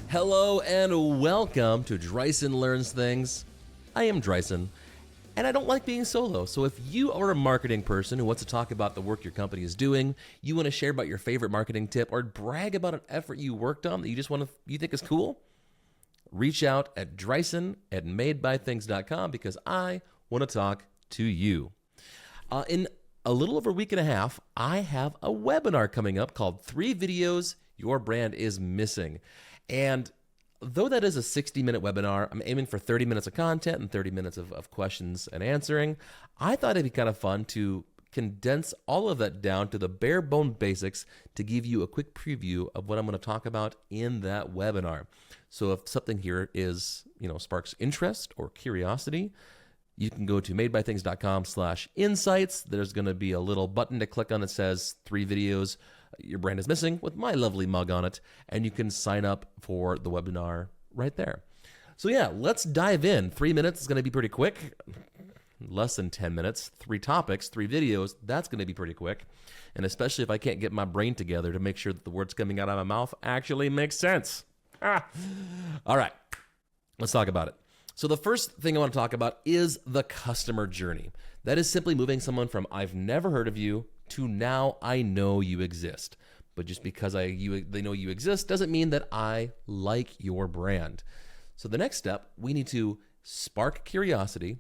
Hello and welcome to Drysen Learns Things. I am Drysen, and I don't like being solo. So if you are a marketing person who wants to talk about the work your company is doing, you want to share about your favorite marketing tip, or brag about an effort you worked on that you think is cool, reach out at Drysen@madebythings.com because I want to talk to you. In a little over a week and a half, I have a webinar coming up called 3 Videos Your Brand is Missing. And though that is a 60-minute webinar, I'm aiming for 30 minutes of content and 30 minutes of questions and answering. I thought it'd be kind of fun to condense all of that down to the bare bone basics to give you a quick preview of what I'm going to talk about in that webinar. So if something here is, sparks interest or curiosity, you can go to madebythings.com/insights. There's going to be a little button to click on that says 3 videos your brand is missing with my lovely mug on it, and you can sign up for the webinar right there. So yeah, let's dive in. 3 minutes is going to be pretty quick. Less than 10 minutes, 3 topics, 3 videos, that's going to be pretty quick. And especially if I can't get my brain together to make sure that the words coming out of my mouth actually make sense. All right, let's talk about it. So the first thing I want to talk about is the customer journey. That is simply moving someone from I've never heard of you to now I know you exist. But just because they know you exist doesn't mean that I like your brand. So the next step, we need to spark curiosity.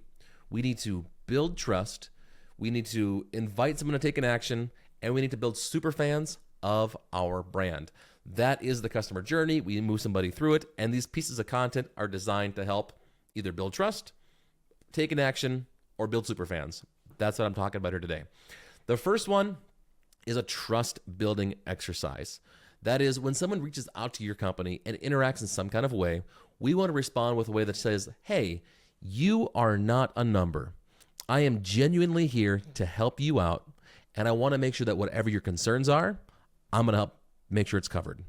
We need to build trust. We need to invite someone to take an action, and we need to build super fans of our brand. That is the customer journey. We move somebody through it, and these pieces of content are designed to help either build trust, take an action, or build super fans. That's what I'm talking about here today. The first one is a trust building exercise. That is, when someone reaches out to your company and interacts in some kind of way, we want to respond with a way that says, hey, you are not a number. I am genuinely here to help you out, and I want to make sure that whatever your concerns are, I'm going to help make sure it's covered.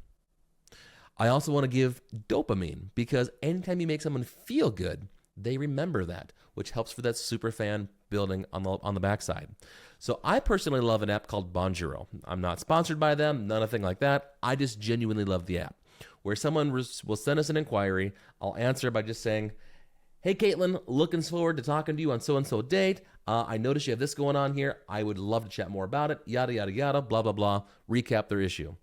I also want to give dopamine, because anytime you make someone feel good, they remember that, which helps for that super fan building on the backside. So I personally love an app called Bonjoro. I'm not sponsored by them, nothing like that. I just genuinely love the app, where someone will send us an inquiry. I'll answer by just saying, hey, Caitlin, looking forward to talking to you on so-and-so date. I noticed you have this going on here. I would love to chat more about it, yada, yada, yada, blah, blah, blah, recap their issue.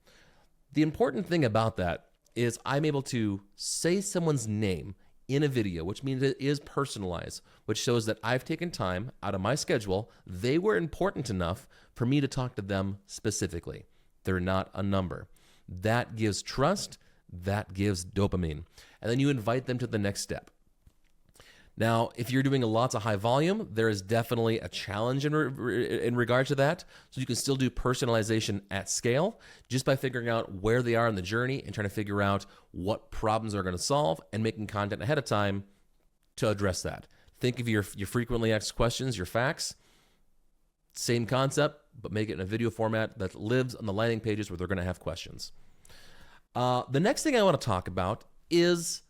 The important thing about that is I'm able to say someone's name in a video, which means it is personalized, which shows that I've taken time out of my schedule. They were important enough for me to talk to them specifically. They're not a number. That gives trust. That gives dopamine. And then you invite them to the next step. Now, if you're doing lots of high volume, there is definitely a challenge in regard to that. So you can still do personalization at scale just by figuring out where they are in the journey and trying to figure out what problems they're going to solve and making content ahead of time to address that. Think of your frequently asked questions, your facts. Same concept, but make it in a video format that lives on the landing pages where they're going to have questions. The next thing I want to talk about is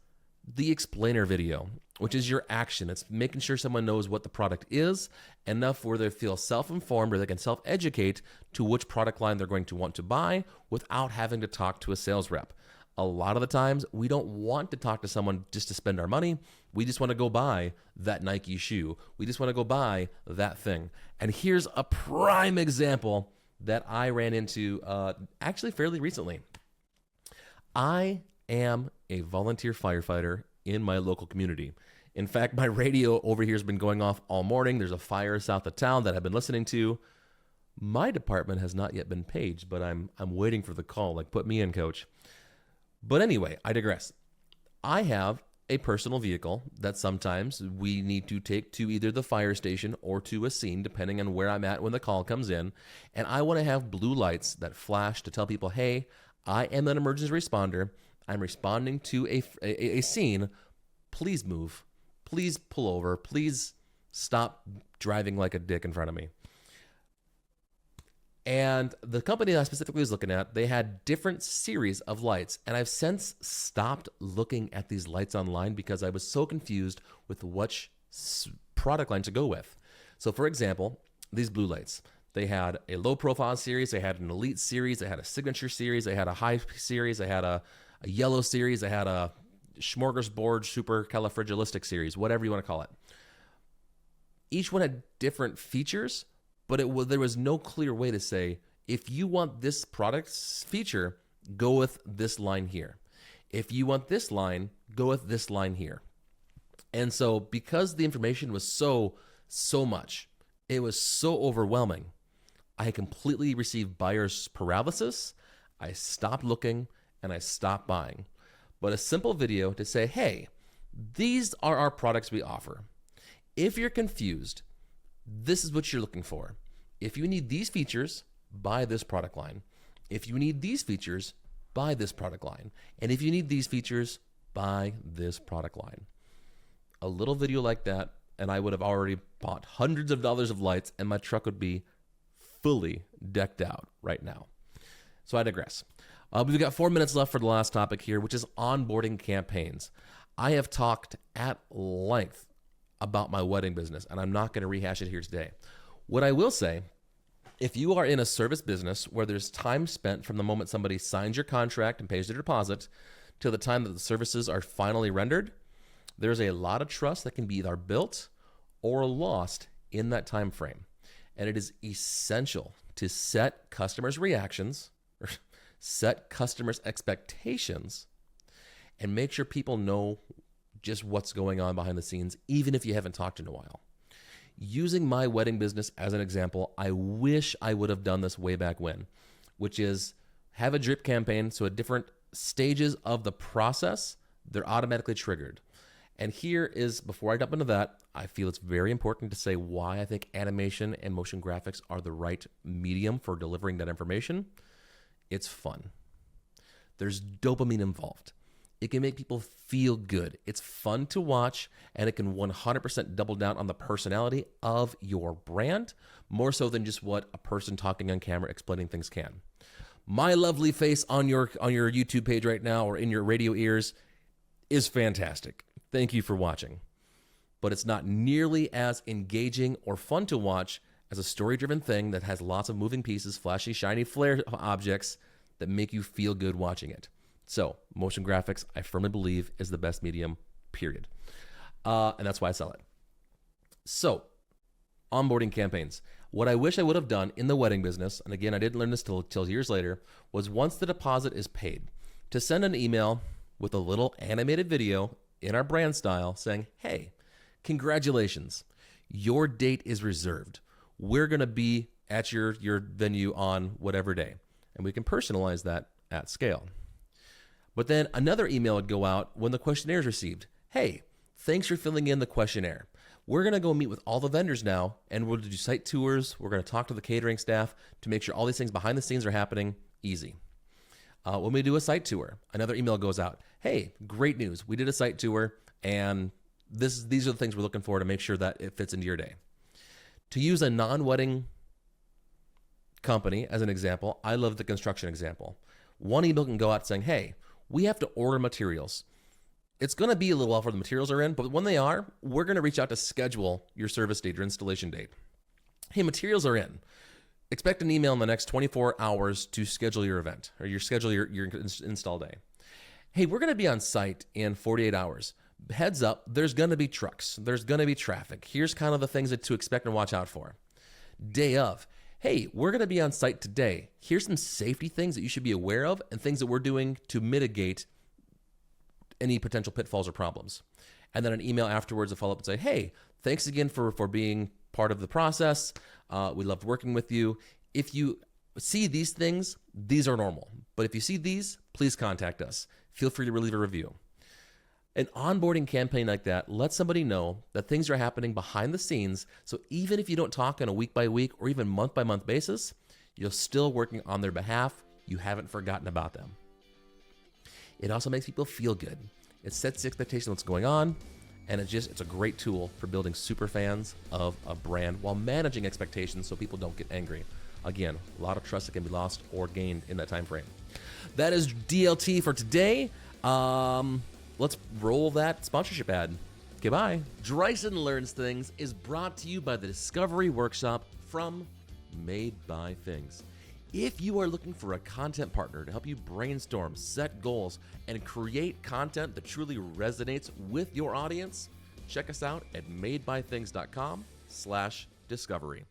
the explainer video, which is your action. It's making sure someone knows what the product is, enough where they feel self-informed or they can self-educate to which product line they're going to want to buy without having to talk to a sales rep. A lot of the times, we don't want to talk to someone just to spend our money. We just want to go buy that Nike shoe. We just want to go buy that thing. And here's a prime example that I ran into actually fairly recently. I am a volunteer firefighter in my local community. In fact, my radio over here has been going off all morning. There's a fire south of town that I've been listening to. My department has not yet been paged, but I'm waiting for the call. Like, put me in, coach. But anyway, I digress. I have a personal vehicle that sometimes we need to take to either the fire station or to a scene, depending on where I'm at when the call comes in. And I want to have blue lights that flash to tell people, hey, I am an emergency responder. I'm responding to a scene. Please move. Please pull over. Please stop driving like a dick in front of me. And the company that I specifically was looking at, they had different series of lights. And I've since stopped looking at these lights online because I was so confused with which product line to go with. So for example, these blue lights, they had a low profile series, they had an elite series, they had a signature series, they had a high series, they had a a yellow series. I had a smorgasbord supercalifragilistic series, whatever you want to call it. Each one had different features, but there was no clear way to say, if you want this product's feature, go with this line here. If you want this line, go with this line here. And so because the information was so much, it was so overwhelming, I completely received buyer's paralysis. I stopped looking and I stopped buying. But a simple video to say, hey, these are our products we offer. If you're confused, this is what you're looking for. If you need these features, buy this product line. If you need these features, buy this product line. And if you need these features, buy this product line. A little video like that, and I would have already bought hundreds of dollars of lights, and my truck would be fully decked out right now. So I digress. We've got 4 minutes left for the last topic here, which is onboarding campaigns. I have talked at length about my wedding business, and I'm not going to rehash it here today. What I will say, if you are in a service business where there's time spent from the moment somebody signs your contract and pays their deposit till the time that the services are finally rendered, there's a lot of trust that can be either built or lost in that time frame. And it is essential to set customers' reactions, or set customers' expectations, and make sure people know just what's going on behind the scenes, even if you haven't talked in a while. Using my wedding business as an example, I wish I would have done this way back when, which is have a drip campaign so at different stages of the process, they're automatically triggered. And here is, before I jump into that, I feel it's very important to say why I think animation and motion graphics are the right medium for delivering that information. It's fun. There's dopamine involved. It can make people feel good. It's fun to watch, and it can 100% double down on the personality of your brand, more so than just what a person talking on camera explaining things can. My lovely face on your YouTube page right now or in your radio ears is fantastic. Thank you for watching. But it's not nearly as engaging or fun to watch as a story-driven thing that has lots of moving pieces, flashy, shiny flare objects that make you feel good watching it. So motion graphics, I firmly believe, is the best medium, period. And that's why I sell it. So onboarding campaigns. What I wish I would have done in the wedding business, and again, I didn't learn this till years later, was once the deposit is paid, to send an email with a little animated video in our brand style saying, hey, congratulations, your date is reserved. We're going to be at your venue on whatever day. And we can personalize that at scale. But then another email would go out when the questionnaire is received. Hey, thanks for filling in the questionnaire. We're going to go meet with all the vendors now, and we'll do site tours. We're going to talk to the catering staff to make sure all these things behind the scenes are happening. Easy. When we do a site tour, another email goes out. Hey, great news. We did a site tour, and these are the things we're looking for to make sure that it fits into your day. To use a non-wedding company as an example, I love the construction example. One email can go out saying, hey, we have to order materials. It's going to be a little while before the materials are in, but when they are, we're going to reach out to schedule your service date, your installation date. Hey, materials are in. Expect an email in the next 24 hours to schedule your event or schedule your install day. Hey, we're going to be on site in 48 hours. Heads up, there's going to be trucks. There's going to be traffic. Here's kind of the things to expect and watch out for. Day of, hey, we're going to be on site today. Here's some safety things that you should be aware of and things that we're doing to mitigate any potential pitfalls or problems. And then an email afterwards to follow up and say, hey, thanks again for being part of the process. We loved working with you. If you see these things, these are normal. But if you see these, please contact us. Feel free to leave a review. An onboarding campaign like that lets somebody know that things are happening behind the scenes. So even if you don't talk on a week by week or even month by month basis, you're still working on their behalf. You haven't forgotten about them. It also makes people feel good. It sets the expectation of what's going on, and it's a great tool for building super fans of a brand while managing expectations so people don't get angry. Again, a lot of trust that can be lost or gained in that time frame. That is DLT for today. Let's roll that sponsorship ad. Goodbye. Drysen Learns Things is brought to you by the Discovery Workshop from Made by Things. If you are looking for a content partner to help you brainstorm, set goals, and create content that truly resonates with your audience, check us out at madebythings.com/discovery.